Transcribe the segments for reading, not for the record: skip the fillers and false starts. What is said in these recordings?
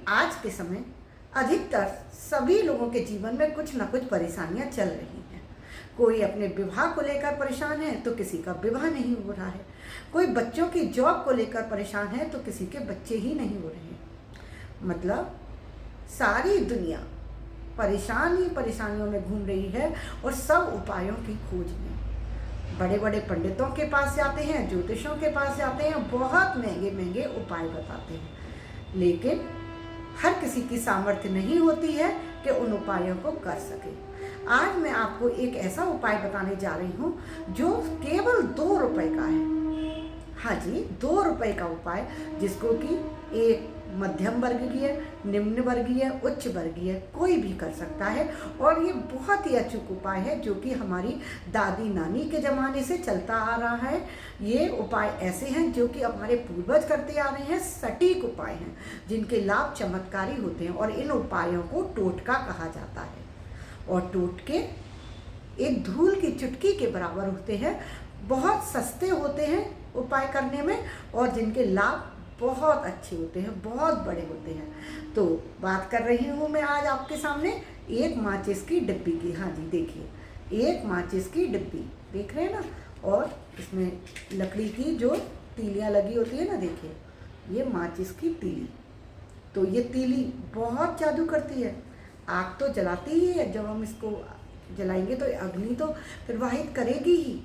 आज के समय अधिकतर सभी लोगों के जीवन में कुछ ना कुछ परेशानियां चल रही हैं। कोई अपने विवाह को लेकर परेशान है तो किसी का विवाह नहीं हो रहा है, कोई बच्चों की जॉब को लेकर परेशान है तो किसी के बच्चे ही नहीं हो रहे हैं। मतलब सारी दुनिया परेशानियों में घूम रही है और सब उपायों की खोज में। बड़े बड़े पंडितों के पास जाते हैं, ज्योतिषों के पास जाते हैं, बहुत महंगे महंगे उपाय बताते हैं, लेकिन हर किसी की सामर्थ्य नहीं होती है कि उन उपायों को कर सके। आज मैं आपको एक ऐसा उपाय बताने जा रही हूँ जो केवल 2 रुपए का है। हाँ जी, 2 रुपए का उपाय, जिसको कि एक मध्यम वर्गीय, निम्न वर्गीय, उच्च वर्गीय कोई भी कर सकता है। और ये बहुत ही अचूक उपाय है जो कि हमारी दादी नानी के ज़माने से चलता आ रहा है। ये उपाय ऐसे हैं जो कि हमारे पूर्वज करते आ रहे हैं, सटीक उपाय हैं जिनके लाभ चमत्कारी होते हैं। और इन उपायों को टोटका कहा जाता है और टोटके एक धूल की चुटकी के बराबर होते हैं, बहुत सस्ते होते हैं उपाय करने में और जिनके लाभ बहुत अच्छे होते हैं, बहुत बड़े होते हैं। तो बात कर रही हूँ मैं आज आपके सामने एक माचिस की डिब्बी की। हाँ जी, देखिए, एक माचिस की डिब्बी देख रहे हैं ना, और इसमें लकड़ी की जो तीलियाँ लगी होती है ना, देखिए ये माचिस की तीली। तो ये तीली बहुत जादू करती है, आग तो जलाती ही है, जब हम इसको जलाएंगे तो अग्नि तो प्रवाहित करेगी ही,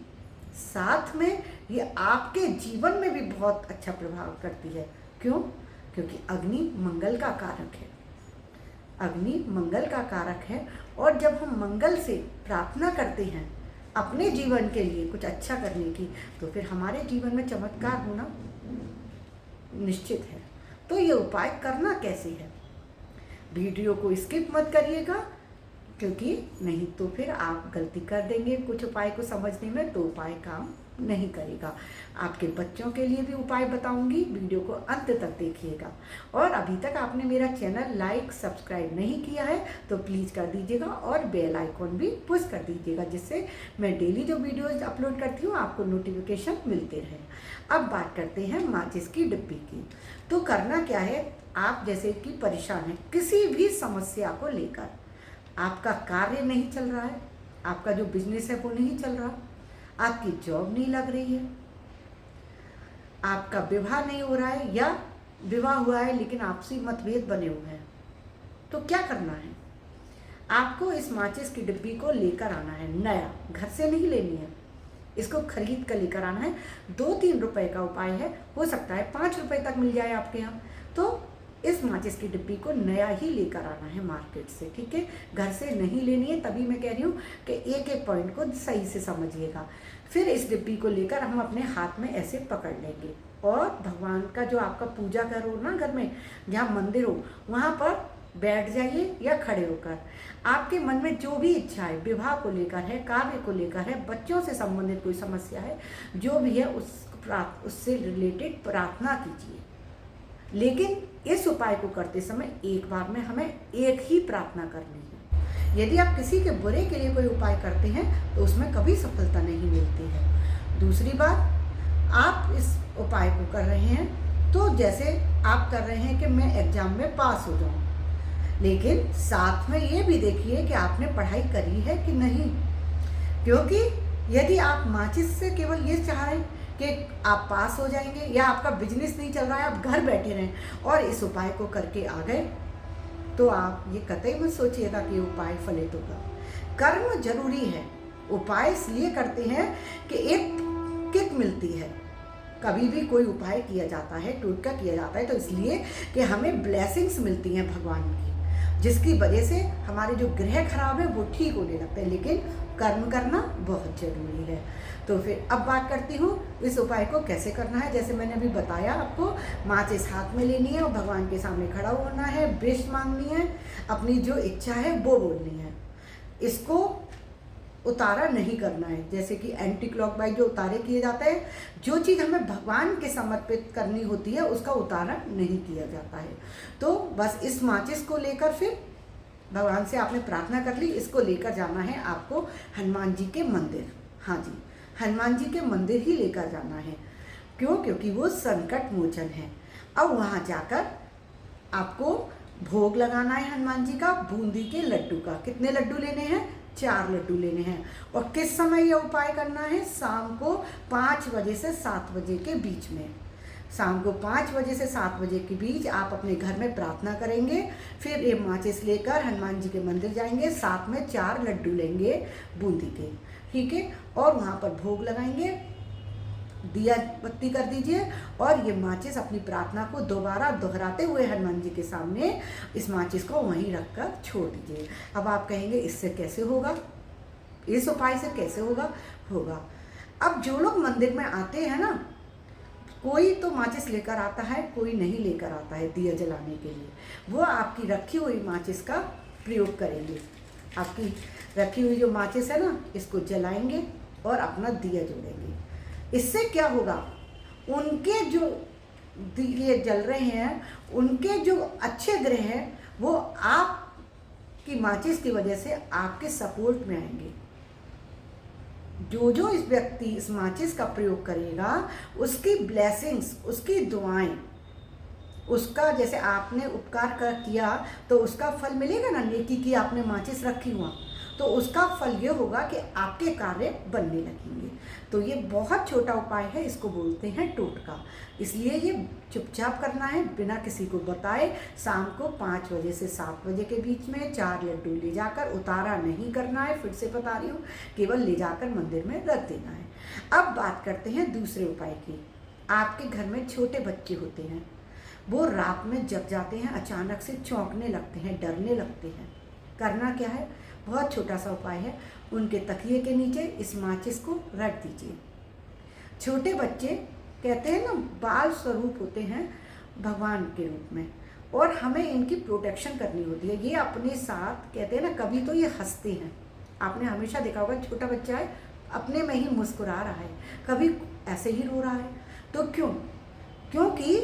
साथ में ये आपके जीवन में भी बहुत अच्छा प्रभाव करती है। क्यों? क्योंकि अग्नि मंगल का कारक है, अग्नि मंगल का कारक है। और जब हम मंगल से प्रार्थना करते हैं अपने जीवन के लिए कुछ अच्छा करने की, तो फिर हमारे जीवन में चमत्कार होना निश्चित है। तो ये उपाय करना कैसे है, वीडियो को स्किप मत करिएगा, क्योंकि नहीं तो फिर आप गलती कर देंगे कुछ उपाय को समझने में, तो उपाय काम नहीं करेगा। आपके बच्चों के लिए भी उपाय बताऊंगी, वीडियो को अंत तक देखिएगा। और अभी तक आपने मेरा चैनल लाइक सब्सक्राइब नहीं किया है तो प्लीज़ कर दीजिएगा और बेल आइकॉन भी पुश कर दीजिएगा, जिससे मैं डेली जो वीडियोज अपलोड करती हूँ आपको नोटिफिकेशन मिलते रहे। अब बात करते हैं माचिस की डिब्बी की। तो करना क्या है, आप जैसे कि परेशान हैं किसी भी समस्या को लेकर, आपका कार्य नहीं चल रहा है, आपका जो बिजनेस है वो नहीं चल रहा, आपकी जॉब नहीं लग रही है, आपका विवाह नहीं हो रहा है, या विवाह हुआ है लेकिन आपसी मतभेद बने हुए हैं, तो क्या करना है, आपको इस माचिस की डिब्बी को लेकर आना है। नया घर से नहीं लेनी है, इसको खरीद कर लेकर आना है। 2-3 रुपए का उपाय है, हो सकता है 5 रुपए तक मिल जाए आपके यहाँ। तो इस माचिस की डिब्बी को नया ही लेकर आना है मार्केट से, ठीक है, घर से नहीं लेनी है। तभी मैं कह रही हूँ कि एक एक पॉइंट को सही से समझिएगा। फिर इस डिब्बी को लेकर हम अपने हाथ में ऐसे पकड़ लेंगे और भगवान का जो आपका पूजा घर हो ना, घर में जहाँ मंदिर हो, वहाँ पर बैठ जाइए या खड़े होकर। आपके मन में जो भी इच्छा है, विवाह को लेकर है, कार्य को लेकर है, बच्चों से संबंधित कोई समस्या है, जो भी है उससे रिलेटेड प्रार्थना कीजिए। लेकिन इस उपाय को करते समय एक बार में हमें एक ही प्रार्थना करनी है। यदि आप किसी के बुरे के लिए कोई उपाय करते हैं तो उसमें कभी सफलता नहीं मिलती है। दूसरी बात, आप इस उपाय को कर रहे हैं तो जैसे आप कर रहे हैं कि मैं एग्जाम में पास हो जाऊं, लेकिन साथ में ये भी देखिए कि आपने पढ़ाई करी है कि नहीं। क्योंकि यदि आप माचिस से केवल ये चाह रहे हैं कि आप पास हो जाएंगे या आपका बिजनेस नहीं चल रहा है, आप घर बैठे रहें और इस उपाय को करके आ गए, तो आप ये कतई मत सोचिएगा कि उपाय फलित होगा। कर्म जरूरी है, उपाय इसलिए करते हैं कि एक किक मिलती है। कभी भी कोई उपाय किया जाता है, टोटका किया जाता है, तो इसलिए कि हमें ब्लेसिंग्स मिलती हैं भगवान की, जिसकी वजह से हमारे जो ग्रह खराब है वो ठीक होने लगते हैं। लेकिन कर्म करना बहुत जरूरी है। तो फिर अब बात करती हूँ इस उपाय को कैसे करना है। जैसे मैंने अभी बताया आपको, माचिस हाथ में लेनी है और भगवान के सामने खड़ा होना है, विश मांगनी है, अपनी जो इच्छा है वो बोलनी है। इसको उतारा नहीं करना है, जैसे कि एंटी क्लॉकवाइज जो उतारे किए जाते हैं, जो चीज़ हमें भगवान के समर्पित करनी होती है उसका उतारा नहीं किया जाता है। तो बस इस माचिस को लेकर फिर भगवान से आपने प्रार्थना कर ली, इसको लेकर जाना है आपको हनुमान जी के मंदिर। हाँ जी, हनुमान जी के मंदिर ही लेकर जाना है। क्यों? क्योंकि वो संकट मोचन है। अब वहाँ जाकर आपको भोग लगाना है हनुमान जी का बूंदी के लड्डू का। कितने लड्डू लेने हैं? 4 लड्डू लेने हैं। और किस समय यह उपाय करना है? शाम को 5 बजे से 7 बजे के बीच में। शाम को 5 बजे से 7 बजे के बीच आप अपने घर में प्रार्थना करेंगे। फिर ये माचिस लेकर हनुमान जी के मंदिर जाएंगे, साथ में 4 लड्डू लेंगे बूंदी के, ठीक है। और वहाँ पर भोग लगाएंगे, दिया बत्ती कर दीजिए और ये माचिस अपनी प्रार्थना को दोबारा दोहराते हुए हनुमान जी के सामने इस माचिस को वहीं रखकर छोड़ दीजिए। अब आप कहेंगे इससे कैसे होगा, इस उपाय से कैसे होगा? होगा। अब जो लोग मंदिर में आते हैं ना, कोई तो माचिस लेकर आता है, कोई नहीं लेकर आता है दिया जलाने के लिए, वो आपकी रखी हुई माचिस का प्रयोग करेंगे। आपकी रखी हुई जो माचिस है ना, इसको जलाएंगे और अपना दिया जोड़ेंगे। इससे क्या होगा? उनके जो दिए जल रहे हैं, उनके जो अच्छे ग्रह हैं, वो आपकी माचिस की वजह से आपके सपोर्ट में आएंगे। जो इस व्यक्ति इस माचिस का प्रयोग करेगा, उसकी ब्लेसिंग्स, उसकी दुआएं, उसका जैसे आपने उपकार कर किया तो उसका फल मिलेगा ना। नेकी की आपने माचिस रखी हुआ, तो उसका फल ये होगा कि आपके कार्य बनने लगेंगे। तो ये बहुत छोटा उपाय है, इसको बोलते हैं टोटका। इसलिए ये चुपचाप करना है, बिना किसी को बताए। शाम को 5 बजे से 7 बजे के बीच में 4 लड्डू ले जाकर, उतारा नहीं करना है, फिर से बता रही हूँ, केवल ले जाकर मंदिर में रख देना है। अब बात करते हैं दूसरे उपाय की। आपके घर में छोटे बच्चे होते हैं, वो रात में जग जाते हैं, अचानक से चौंकने लगते हैं, डरने लगते हैं। करना क्या है? बहुत छोटा सा उपाय है। उनके तकिए के नीचे इस माचिस को रख दीजिए। छोटे बच्चे कहते हैं ना, बाल स्वरूप होते हैं भगवान के रूप में, और हमें इनकी प्रोटेक्शन करनी होती है। ये अपने साथ कहते हैं ना, कभी तो ये हंसते हैं। आपने हमेशा देखा होगा, छोटा बच्चा है, अपने में ही मुस्कुरा रहा है, कभी ऐसे ही रो रहा है। तो क्योंकि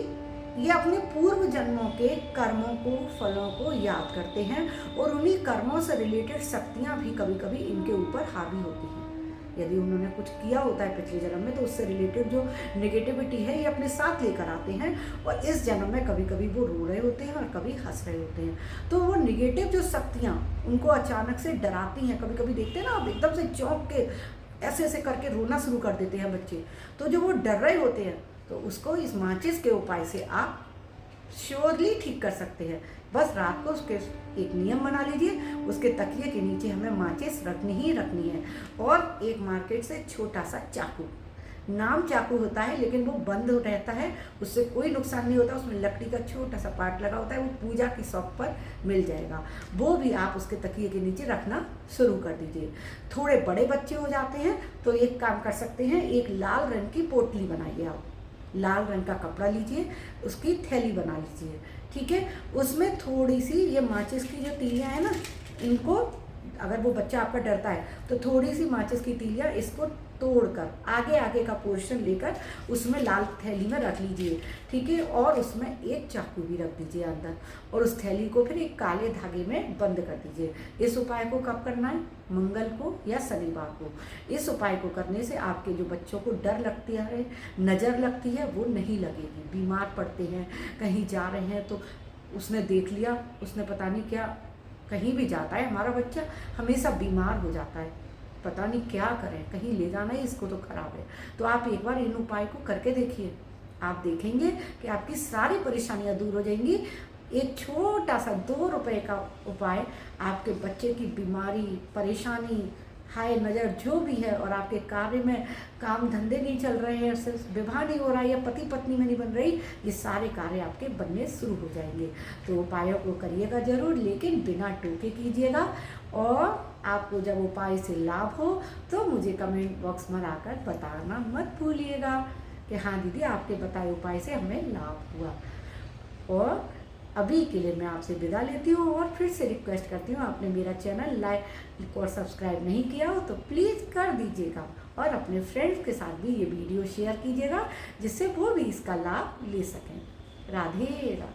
ये अपने पूर्व जन्मों के कर्मों को, फलों को याद करते हैं, और उन्हीं कर्मों से रिलेटेड शक्तियाँ भी कभी कभी इनके ऊपर हावी होती हैं। यदि उन्होंने कुछ किया होता है पिछले जन्म में, तो उससे रिलेटेड जो नेगेटिविटी है, ये अपने साथ लेकर आते हैं, और इस जन्म में कभी कभी वो रो रहे होते हैं और कभी हंस रहे होते हैं। तो वो नेगेटिव जो शक्तियाँ उनको अचानक से डराती हैं। कभी कभी देखते हैं ना, आप एकदम से चौंक के ऐसे ऐसे करके रोना शुरू कर देते हैं बच्चे। तो जो वो डर रहे होते हैं, तो उसको इस माचिस के उपाय से आप श्योरली ठीक कर सकते हैं। बस रात को उसके एक नियम बना लीजिए, उसके तकिए के नीचे हमें माचिस रखनी ही रखनी है। और एक मार्केट से छोटा सा चाकू, नाम चाकू होता है लेकिन वो बंद रहता है, उससे कोई नुकसान नहीं होता, उसमें लकड़ी का छोटा सा पार्ट लगा होता है, वो पूजा की शॉप पर मिल जाएगा। वो भी आप उसके तकिए के नीचे रखना शुरू कर दीजिए। थोड़े बड़े बच्चे हो जाते हैं तो एक काम कर सकते हैं, एक लाल रंग की पोटली बनाइए। आप लाल रंग का कपड़ा लीजिए, उसकी थैली बना लीजिए, ठीक है। उसमें थोड़ी सी ये माचिस की जो तीलियाँ हैं ना, इनको, अगर वो बच्चा आपका डरता है तो थोड़ी सी माचिस की तीलियाँ इसको तोड़कर आगे आगे का पोर्शन लेकर उसमें लाल थैली में रख लीजिए, ठीक है। और उसमें एक चाकू भी रख दीजिए अंदर, और उस थैली को फिर एक काले धागे में बंद कर दीजिए। इस उपाय को कब करना है? मंगल को या शनिवार को। इस उपाय को करने से आपके जो बच्चों को डर लगती है, नज़र लगती है, वो नहीं लगेगी। बीमार पड़ते हैं, कहीं जा रहे हैं तो उसने देख लिया, उसने पता नहीं क्या, कहीं भी जाता है हमारा बच्चा हमेशा बीमार हो जाता है, पता नहीं क्या करें, कहीं ले जाना ही इसको तो खराब है। तो आप एक बार इन उपाय को करके देखिए, आप देखेंगे कि आपकी सारी परेशानियां दूर हो जाएंगी। एक छोटा सा 2 रुपए का उपाय आपके बच्चे की बीमारी, परेशानी, हाय नज़र जो भी है, और आपके कार्य में काम धंधे नहीं चल रहे हैं, सिर्फ विवाह नहीं हो रहा है, या पति पत्नी में नहीं बन रही, ये सारे कार्य आपके बनने शुरू हो जाएंगे। तो उपायों को करिएगा जरूर, लेकिन बिना टोके कीजिएगा। और आपको जब उपाय से लाभ हो तो मुझे कमेंट बॉक्स में आकर बताना मत भूलिएगा कि हाँ दीदी, आपके बताए उपाय से हमें लाभ हुआ। और अभी के लिए मैं आपसे विदा लेती हूँ, और फिर से रिक्वेस्ट करती हूँ, आपने मेरा चैनल लाइक और सब्सक्राइब नहीं किया हो तो प्लीज़ कर दीजिएगा, और अपने फ्रेंड्स के साथ भी ये वीडियो शेयर कीजिएगा, जिससे वो भी इसका लाभ ले सकें। राधे राधे।